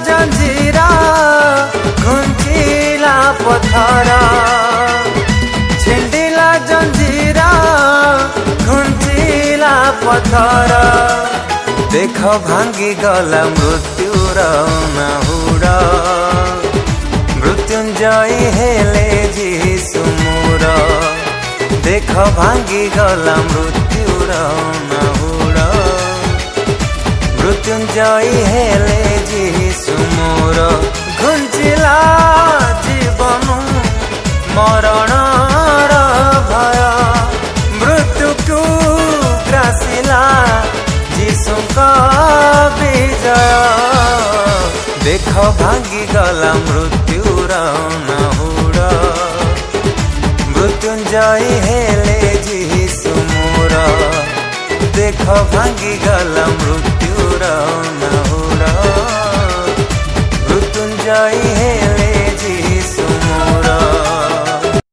जंजीरा घुंचिला पथर छिंडिला जंजीरा घुंचिला पथर देख भांगी गला मृत्युर नाहुड़ मृत्युंजय हेले जीसु मोर देख भांगी गला मृत्युर नाहुड़ मृत्युंजय हेले जीसु मोर घुंचिला जीवन मरण भय मृत्यु को ग्रासिला जीसु का विजय देख भांगी गला मृत्युर नाहुड़ मृत्युंजय हेले जीसु मोर देख भांगी गला मृत्युर नाहुड़ मृत्युंजय